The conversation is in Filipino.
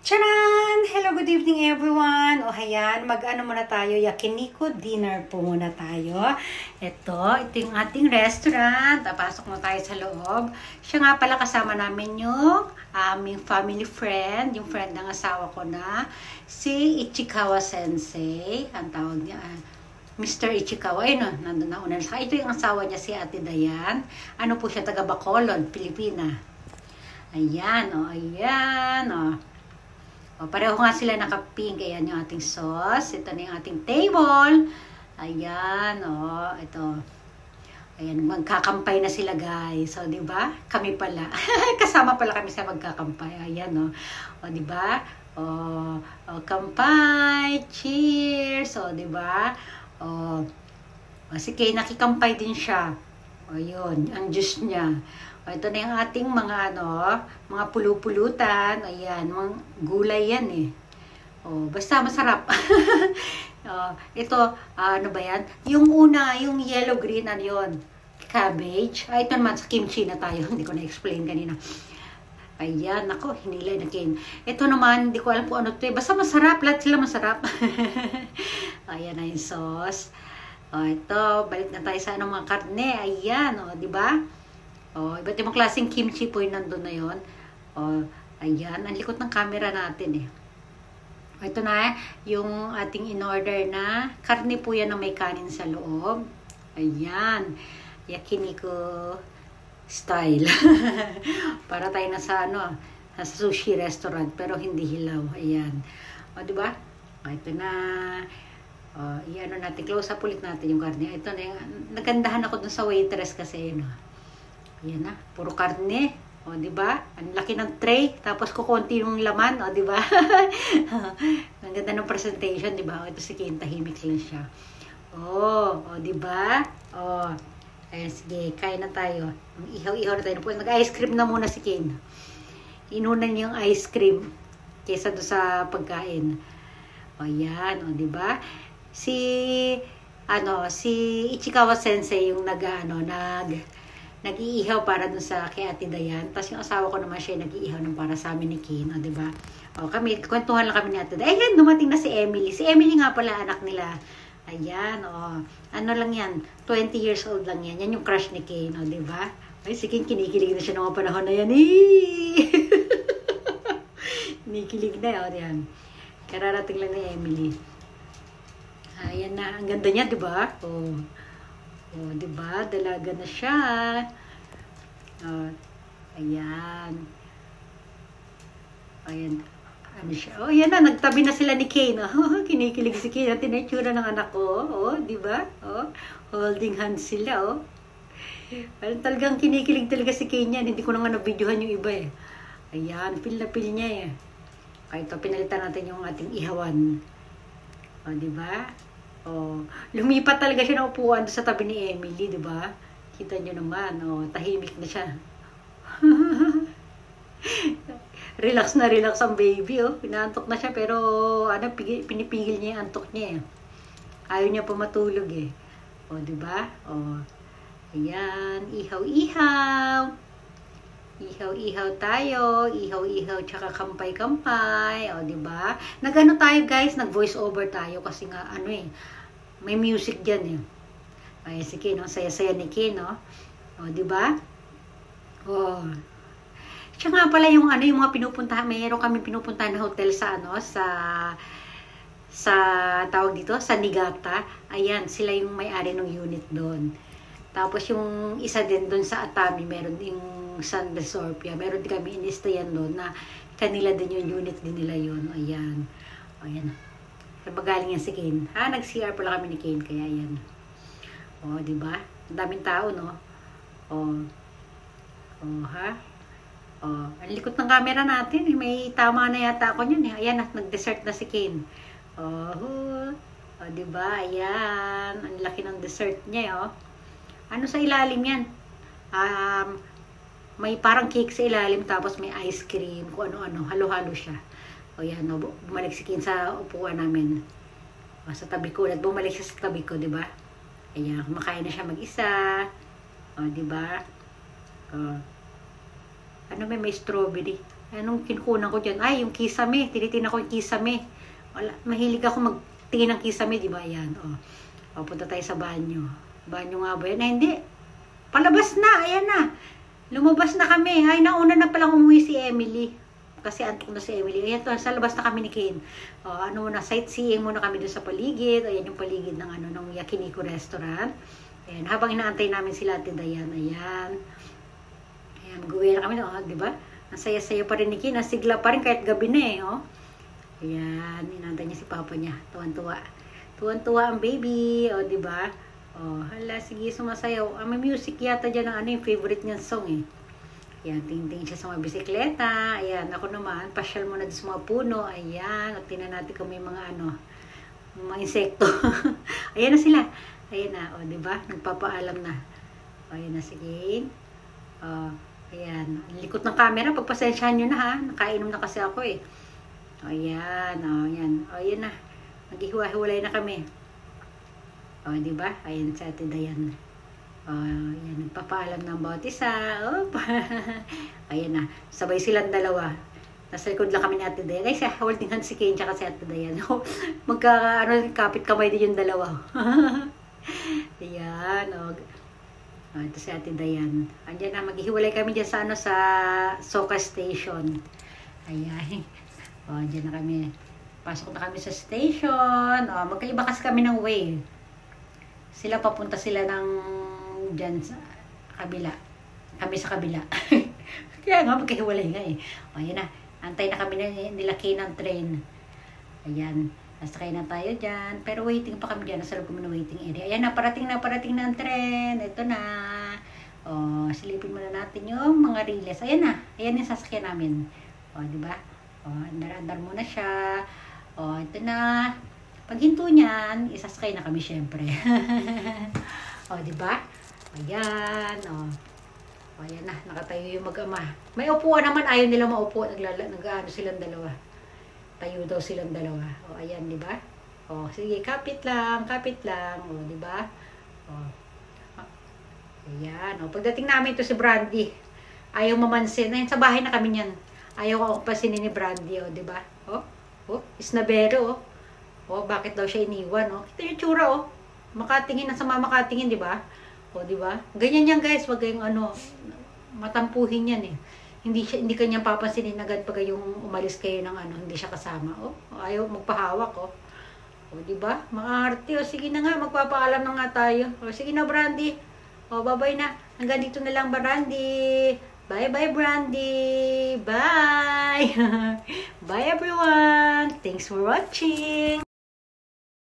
Charan! Hello, good evening everyone! O hayan, mag-ano muna tayo, yakiniku dinner po muna tayo. Ito yung ating restaurant. Pasok na tayo sa loob. Siya nga pala kasama namin yung aming family friend, yung friend ng asawa ko na, si Ichikawa Sensei. Ang tawag niya, Mr. Ichikawa. Ayun o, nandun na una. Ito yung asawa niya, si Ate Dayan. Ano po siya, taga Bacolod, Pilipina. Ayan o, ayan o. O, pareho nga sila naka-pink. Ayan yung ating sauce. Ito na yung ating table. Ayan, o. Ito. Ayan, magkakampay na sila, guys. So, di ba? Kami pala. Kasama pala kami sa magkakampay. Ayan, o. O, di ba? O, kampay. Cheers. O, di ba? O, si Kay, nakikampay din siya. O, yun. Ang juice niya. O, ito na yung ating mga mga pulupulutan. Ayan, mga gulay yan eh. O, basta masarap. O, ito, ano ba yan? Yung una, yung yellow-green, ano yun? Cabbage. Ito naman, sa kimchi na tayo. Hindi ko na-explain kanina. Ayan, ako, hinilay na kin. Ito naman, hindi ko alam kung ano ito eh. Basta masarap, lahat sila masarap. Ayan na yung sauce. O, ito, balik na tayo sa mga karne. Ayan, o, di ba? O, iba't ibang klaseng kimchi po yung nandun na yun. O, ayan. Ang likot ng camera natin eh. O, ito na yung ating in-order na karne po yan na may kanin sa loob. Ayan. Yakiniku style. Para tayo nasa sa sushi restaurant pero hindi hilaw. Ayan. O, diba? O, ito na. O, i-ano natin. Close up ulit natin yung karne. Ito na yung, nagandahan ako dun sa waitress kasi, ayan na, puro karne. O, di ba? Ang laki ng tray, tapos kukunti yung laman, o, di ba? Ang ganda ng presentation, di ba? O, ito si Ken, tahimik lang siya. O, di ba? O, ayan, sige, kain na tayo. Ihaw-ihaw na tayo. Mag-ice cream na muna si Ken. Inunan niya yung ice cream kaysa doon sa pagkain. O, ayan, o, di ba? Si Ichikawa Sensei yung nag-iihaw para dun sa kay Ate Dayan. Tapos yung asawa ko naman siya nag-iihaw ng para sa amin ni Ken, o, diba? O, kami, kwentuhan lang kami ni Ate Dayan. Ayan, dumating na si Emily. Si Emily nga pala, anak nila. Ayan, o. Ano lang yan? 20 years old lang yan. Yan yung crush ni Ken, o, diba? Ay, si Ken, kinikilig na siya ng mga panahon na yan. Kinikilig na, o, yan. Kararating lang ni Emily. Ayan na. Ang ganda niya, diba? O. O, diba? Dalaga na siya. O, ayan. Ayan. Ano siya? O, ayan na. Nagtabi na sila ni Kay. Oh, kinikilig si Kay. Ang tinitsura ng anak ko. O, diba? O, holding hands sila, o. Talagang kinikilig talaga si Kay niyan. Hindi ko na nga na-videohan yung iba eh. Ayan. Feel na feel niya eh. Kaya ito, pinalitan natin yung ating ihawan. O, diba? Oh, lumipat talaga siya ng upuan sa tabi ni Emily, di ba? Kita nyo naman, oh, tahimik na siya. Relax na relax ang baby, oh. Pinaantok na siya, pero pinipigil niya yung antok niya, eh. Ayaw niya pa matulog, eh. Oh, di ba? Oh, ayan, ihaw-ihaw. Ihaw-ihaw tayo, ihaw-ihaw, tsaka kampay-kampay, o, diba? Nag-ano tayo, guys, nag-voice over tayo, kasi nga, may music dyan, eh. Ay, si Ken, saya-saya ni Ken, no? O, diba? O. Siya nga pala yung, yung mga pinupuntahan, mayroon kami pinupuntahan na hotel sa, sa tawag dito, sa Niigata. Ayan, sila yung may-ari ng unit doon. Tapos yung isa din doon sa Atami, meron yung San Besorpia. Meron din kami inistayan doon na kanila din yung unit din nila yun. Ayan. Ayan. Magaling yan si Ken. Nag-CR pala kami ni Ken. Kaya ayan. O, diba? Ang daming tao, no? O. O, ha? O. Ang likot ng camera natin. May tama na yata ako yun. Ayan, nag-dessert na si Ken. O, diba? Ayan. Ang laki ng dessert niya, o. Ano sa ilalim yan? May parang cake sa ilalim, tapos may ice cream, kung ano-ano, halo-halo siya. O yan, no, bumalik si Ken sa upuan namin. O, sa tabi ko, at bumalik siya sa tabi ko, diba? Ayan, kumakain na siya mag-isa. O, diba? O, may strawberry. Anong kinukunan ko dyan? Ay, yung kisame. Tinitingnan ko yung kisame. Wala, mahilig ako magtingin ng kisame, di ba? Ayan, o. Punta tayo sa banyo. Banyo nga ba yan? Ay, hindi. Palabas na. Ayan na. Lumabas na kami. Ay, nauna na palang umuwi si Emily. Kasi antok na si Emily. Ayan to, sa labas na kami ni Kane. Sightseeing muna kami doon sa paligid. Ayan yung paligid ng, ng Yakiniku restaurant. Ayan, habang inaantay namin sila Ate Dayan. Ayan. Ayan, mag-uwi na kami. Di ba? Ang saya-saya pa rin ni Kane. Nasigla pa rin kahit gabi na eh. Ayan, inaantay niya si Papa niya. Tuwan-tuwa. Tuwan-tuwa ang baby. Di ba? Hala, sige, sumasayaw. May music yata dyan ng yung favorite niyang song eh. Ayan, tingin siya sa mga bisikleta. Ayan, ako naman, pasyal muna sa mga puno. Ayan, at tingnan natin kung may mga mga insekto. Ayan na sila. Ayan na, diba? Nagpapaalam na. Ayan na, sige. Ayan, likot ng camera, pagpasensyahan nyo na ha. Nakainom na kasi ako eh. Ayan, ayan. Ayan na. Naghihiwa-hiwalay na kami. Diba? Ayan sa Ate Dayan. Ayan, nagpapaalam ng bawat isa. Ayan na, sabay silang dalawa. Nasa likod lang kami ni Ate Dayan. Ay, holding hand si Kane tsaka si Ate Dayan. Kapit kamay din yung dalawa. Ayan, ito si Ate Dayan. Andiyan na, maghihiwalay kami dyan sa Soka Station. Ayan. Dyan na kami. Pasok na kami sa station. Magkaiba kasi kami ng way. Sila papunta sila ng dyan sa kabila. Kami sa kabila. Kaya nga, magkahiwalay nga eh. Ayan na. Antay na kami nilaki ng train. Ayan. Nasakay na tayo dyan. Pero waiting pa kami dyan. Nasa loob kami ng waiting area. Ayan na, parating na ang train. Ito na. Silipin muna natin yung mga relays. Ayan na. Ayan yung sasakyan namin. Diba? Andar-andar muna siya. Ito na. Pag hinto niyan, isasakay na kami syempre. Diba? Ayan. Ayan na. Nakatayo yung mag-ama. May upuan naman. Ayaw nila maupo. Nag-ano silang dalawa. Tayo daw silang dalawa. Ayan, diba? Sige, kapit lang. Kapit lang. Diba? Ayan. Pagdating namin ito si Brandy, ayaw mamansin. Ayan, sa bahay na kami niyan. Ayaw ako pasinin ni Brandy. Diba? Isnabero. Bakit daw siya iniwan? Kita yung tsura, makatingin na sa makatingin, di ba? Di ba? Ganyan yan, guys. Wag kayong matampuhin yan eh. Hindi kanya papansinin agad pag yung umalis kayo ng hindi siya kasama. Ayaw magpahawak, di ba? Maarte, sige na nga, magpapaalam na nga tayo. Sige na, Brandy. Bye-bye na. Hanggang dito na lang, Brandy. Bye-bye, Brandy. Bye! Bye, everyone. Thanks for watching.